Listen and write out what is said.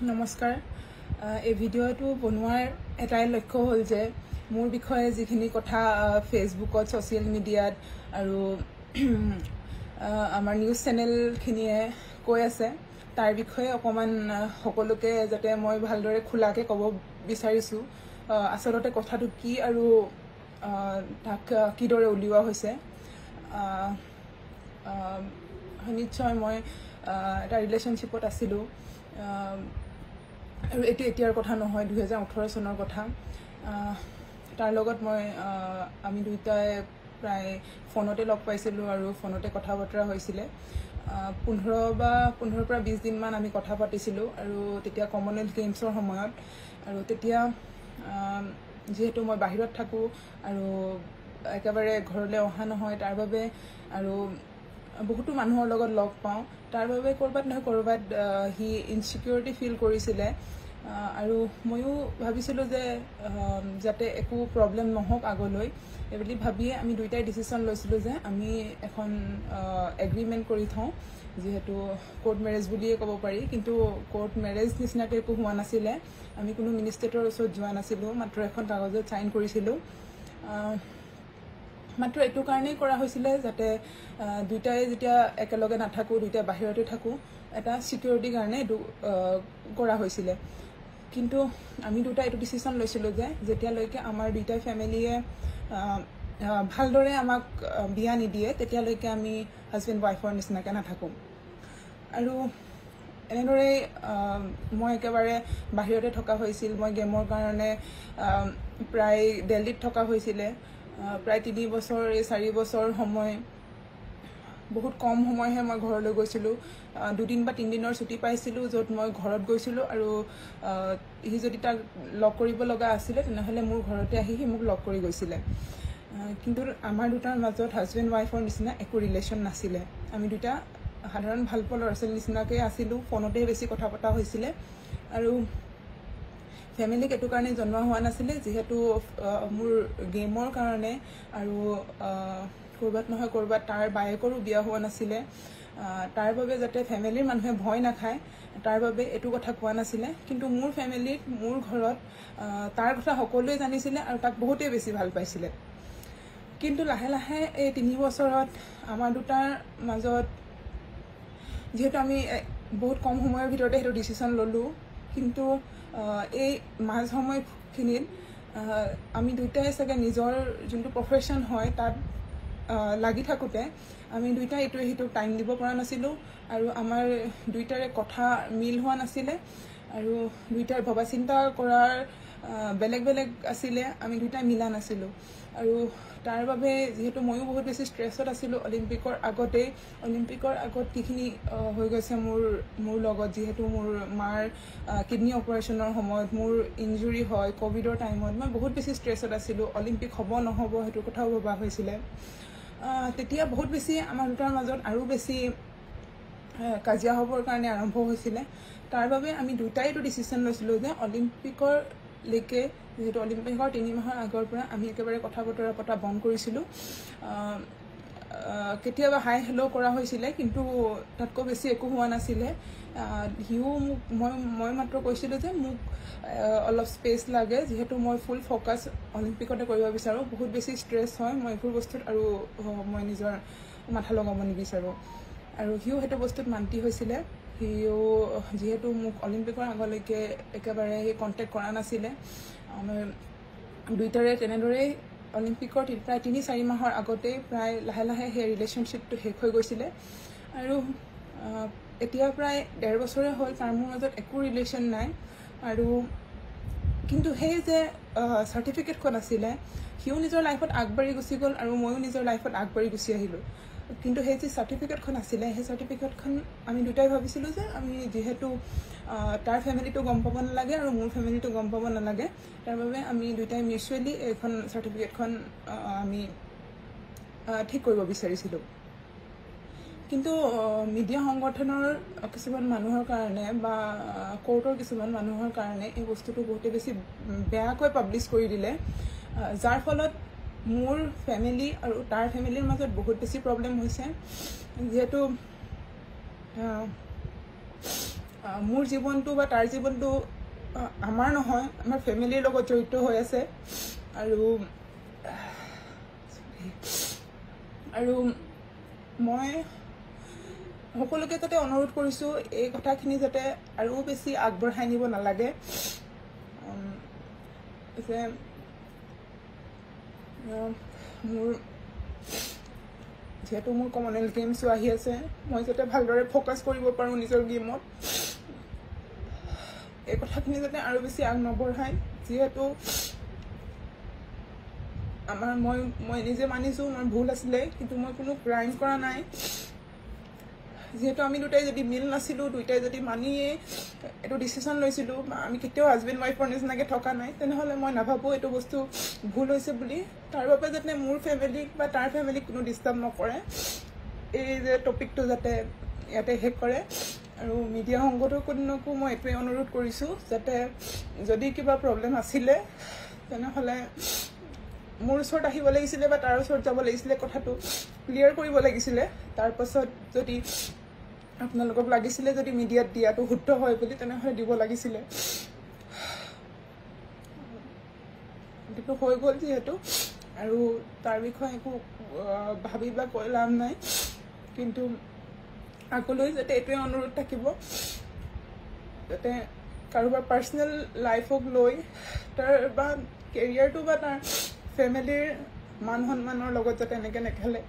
নমস্কাৰ এই ভিডিঅ'টো বনোৱাৰ এটাই লক্ষ্য হ'ল যে মোৰ বিষয়ে যিখিনি কথা ফেচবুকত ছ'চিয়েল মিডিয়াত আৰু আমাৰ নিউজ চেনেলখিনিয়ে কৈ আছে তাৰ বিষয়ে অকণমান সকলোকে যাতে মই ভালদৰে খোলাকৈ ক'ব বিচাৰিছোঁ আচলতে কথাটো কি আৰু তাক কিদৰে উলিওৱা হৈছে নিশ্চয় মই এটা ৰিলেশ্যনশ্বিপত আছিলোঁ আৰু এইটো এতিয়াৰ কথা নহয় 2018 চনৰ কথা তাৰ লগত আমি দুইটাই প্ৰায় ফোনতে লগ পাইছিলোঁ আৰু ফোনতে কথা বতৰা হৈছিলে 15 পৰা 20 দিনমান আমি কথা পাতিছিলোঁ আৰু তেতিয়া কমনৱেলথ গেমছৰ সময়ত আৰু তেতিয়া যিহেতু মই বাহিৰত থাকোঁ আৰু একেবাৰে ঘৰলৈ অহা নহয় তাৰ বাবে আৰু বহুতো মানুহৰ লগত লগ পাওঁ তাৰ বাবে ক'ৰবাত নহয় ক'ৰবাত সি ইনচিকিউৰিটি ফিল কৰিছিলে আৰু ময়ো ভাবিছিলোঁ যে যাতে একো প্ৰব্লেম নহওক আগলৈ এইবুলি ভাবিয়ে আমি দুইটাই ডিচিশ্যন লৈছিলোঁ যে আমি এখন এগ্ৰিমেণ্ট কৰি থওঁ যিহেতু কোৰ্ট মেৰেজ বুলিয়ে ক'ব পাৰি কিন্তু কোৰ্ট মেৰেজ নিচিনাকৈ একো হোৱা নাছিলে আমি কোনো মিনিষ্ট্ৰেটৰ ওচৰত যোৱা নাছিলোঁ মাত্ৰ এখন কাগজত চাইন কৰিছিলোঁ মাত্ৰ এইটো কাৰণেই কৰা হৈছিলে যাতে দুইটাই যেতিয়া একেলগে নাথাকোঁ দুইটাই বাহিৰতে থাকোঁ এটা ছিকিউৰিটিৰ কাৰণে এইটো কৰা হৈছিলে কিন্তু আমি দুটা এইটো ডিচিশ্যন লৈছিলোঁ যে যেতিয়ালৈকে আমাৰ দুইটাই ফেমিলিয়ে ভালদৰে আমাক বিয়া নিদিয়ে তেতিয়ালৈকে আমি হাজবেণ্ড ৱাইফৰ নিচিনাকৈ নাথাকোঁ আৰু এনেদৰেই মই একেবাৰে বাহিৰতে থকা হৈছিল মই গেমৰ কাৰণে প্ৰায় দিল্লীত থকা হৈছিলে প্ৰায় 3 বছৰ 4 বছৰ সময় বহুত কম সময়হে মই ঘৰলৈ গৈছিলোঁ 2 বা 3 দিনৰ ছুটি পাইছিলোঁ য'ত মই ঘৰত গৈছিলোঁ আৰু সি যদি তাক লগ কৰিব লগা আছিলে তেনেহ'লে মোৰ ঘৰতে আহি সি মোক লগ কৰি গৈছিলে কিন্তু আমাৰ দুটাৰ মাজত হাজবেণ্ড ৱাইফৰ নিচিনা একো ৰিলেশ্যন নাছিলে আমি দুটা সাধাৰণ ভাল পোৱা ল'ৰা ছোৱালীৰ নিচিনাকৈ আছিলোঁ ফোনতেই বেছি কথা পতা হৈছিলে আৰু ফেমিলিক এইটো কাৰণে জনোৱা হোৱা নাছিলে যিহেতু মোৰ গেমৰ কাৰণে আৰু ক'ৰবাত নহয় ক'ৰবাত তাৰ বায়েকৰো বিয়া হোৱা নাছিলে তাৰ বাবে যাতে ফেমিলিৰ মানুহে ভয় নাখায় তাৰ বাবে এইটো কথা কোৱা নাছিলে কিন্তু মোৰ ফেমিলিত মোৰ ঘৰত তাৰ কথা সকলোৱে জানিছিলে আৰু তাক বহুতেই বেছি ভাল পাইছিলে কিন্তু লাহে লাহে এই 3 বছৰত আমাৰ দুটাৰ মাজত যিহেতু আমি বহুত কম সময়ৰ ভিতৰতে সেইটো ডিচিশ্যন ল'লোঁ কিন্তু এই মাজ সময়খিনিত আমি দুইটাই চাগে নিজৰ যোনটো প্ৰফেশ্যন হয় তাত লাগি থাকোঁতে আমি দুইটাই এইটোৱে সিটোক টাইম দিব পৰা নাছিলোঁ আৰু আমাৰ দুইটাৰে কথা মিল হোৱা নাছিলে আৰু দুইটাৰ ভবা চিন্তা কৰাৰ বেলেগ বেলেগ আছিলে আমি দুইটাই মিলা নাছিলোঁ আৰু তাৰ বাবে যিহেতু ময়ো বহুত বেছি ষ্ট্ৰেছত আছিলোঁ অলিম্পিকৰ আগত কিখিনি হৈ গৈছে মোৰ লগত যিহেতু মোৰ মাৰ কিডনী অপাৰেশ্যনৰ সময়ত মোৰ ইনজুৰি হয় ক'ভিডৰ টাইমত মই বহুত বেছি ষ্ট্ৰেছত আছিলোঁ অলিম্পিক হ'ব নহ'ব সেইটো কথাও ভবা হৈছিলে তেতিয়া বহুত বেছি আমাৰ দুটাৰ মাজত আৰু বেছি কাজিয়া হ'বৰ কাৰণে আৰম্ভ হৈছিলে তাৰ বাবে আমি দুটাই এইটো ডিচিশ্যন লৈছিলোঁ যে অলিম্পিকৰলৈকে যিহেতু অলিম্পিকৰ 3 মাহৰ আগৰ পৰা আমি একেবাৰে কথা বতৰা পতা বন্ধ কৰিছিলোঁ কেতিয়াবা হাই হেল্ল' কৰা হৈছিলে কিন্তু তাতকৈ বেছি একো হোৱা নাছিলে সিও মই মাত্ৰ কৈছিলোঁ যে মোক অলপ স্পেচ লাগে যিহেতু মই ফুল ফ'কাছ অলিম্পিকতে কৰিব বিচাৰোঁ বহুত বেছি ষ্ট্ৰেছ হয় মই এইবোৰ বস্তুত আৰু মই নিজৰ মাথা লগাব নিবিচাৰোঁ আৰু সিও সেইটো বস্তুত মান্তি হৈছিলে সিও যিহেতু মোক অলিম্পিকৰ আগলৈকে একেবাৰে সি কণ্টেক্ট কৰা নাছিলে আমাৰ দুইটাৰে তেনেদৰেই অলিম্পিকৰ প্ৰায় 3-4 মাহৰ আগতেই প্ৰায় লাহে লাহে সেই ৰিলেশ্যনশ্বিপটো শেষ হৈ গৈছিলে আৰু এতিয়া প্ৰায় 1.5 বছৰে হ'ল তাৰ মোৰ মাজত একো ৰিলেশ্যন নাই আৰু কিন্তু সেই যে চাৰ্টিফিকেটখন আছিলে সিও নিজৰ লাইফত আগবাঢ়ি গুচি গ'ল আৰু ময়ো নিজৰ লাইফত আগবাঢ়ি গুচি আহিলোঁ কিন্তু সেই যে চাৰ্টিফিকেটখন আছিলে সেই চাৰ্টিফিকেটখন আমি দুটাই ভাবিছিলোঁ যে আমি যিহেতু তাৰ ফেমিলিটো গম পাব নালাগে আৰু মোৰ ফেমিলিটো গম পাব নালাগে তাৰ বাবে আমি দুটাই মিউচুৱেলি এইখন চাৰ্টিফিকেটখন আমি ঠিক কৰিব বিচাৰিছিলোঁ কিন্তু মিডিয়া সংগঠনৰ কিছুমান মানুহৰ কাৰণে বা কোৰ্টৰ কিছুমান মানুহৰ কাৰণে এই বস্তুটো বহুতেই বেছি বেয়াকৈ পাব্লিছ কৰি দিলে যাৰ ফলত মোৰ ফেমিলি আৰু তাৰ ফেমিলিৰ মাজত বহুত বেছি প্ৰব্লেম হৈছে যিহেতু মোৰ জীৱনটো বা তাৰ জীৱনটো আমাৰ নহয়, আমাৰ ফেমিলিৰ লগত জড়িত হৈ আছে। আৰু মই সকলোকে যাতে অনুৰোধ কৰিছোঁ এই কথাখিনি যাতে আৰু বেছি আগবঢ়াই নিব নালাগে। যে মোৰ যিহেতু মোৰ কমনৱেলথ গেমছো আহি আছে, মই যাতে ভালদৰে ফ'কাছ কৰিব পাৰোঁ নিজৰ গেমত, এই কথাখিনি যাতে আৰু বেছি আগ নবঢ়ায়। যিহেতু মই নিজে মানিছোঁ মোৰ ভুল আছিলে, কিন্তু মই কোনো ক্ৰাইম কৰা নাই। যিহেতু আমি দুটাই যদি মিল নাছিলোঁ, দুয়োটাই যদি মানিয়ে এইটো ডিচিশ্যন লৈছিলোঁ, আমি কেতিয়াও হাজবেণ্ড ৱাইফৰ নিচিনাকৈ থকা নাই, তেনেহ'লে মই নাভাবোঁ এইটো বস্তু ভুল হৈছে বুলি। তাৰ বাবে যাতে মোৰ ফেমিলিক বা তাৰ ফেমিলিক কোনো ডিষ্টাৰ্ব নকৰে, এই যে টপিকটো যাতে ইয়াতে শেষ কৰে। আৰু মিডিয়া সংগঠনকো মই এইটোৱে অনুৰোধ কৰিছোঁ যাতে যদি কিবা প্ৰব্লেম আছিলে তেনেহ'লে মোৰ ওচৰত আহিব লাগিছিলে বা তাৰ ওচৰত যাব লাগিছিলে, কথাটো ক্লিয়াৰ কৰিব লাগিছিলে। তাৰপাছত যদি আপোনালোকক লাগিছিলে যদি মিডিয়াত দিয়াটো শুদ্ধ হয় বুলি, তেনেহ'লে দিব লাগিছিলে। কিন্তু হৈ গ'ল যিহেতু, আৰু তাৰ বিষয়ে একো ভাবি বা কৈ লাভ নাই। কিন্তু আগলৈ যাতে এইটোৱে অনুৰোধ থাকিব যাতে কাৰোবাৰ পাৰ্চনেল লাইফক লৈ তাৰ বা কেৰিয়াৰটো বা তাৰ ফেমিলিৰ মান সন্মানৰ লগত যাতে এনেকৈ নেখেলে।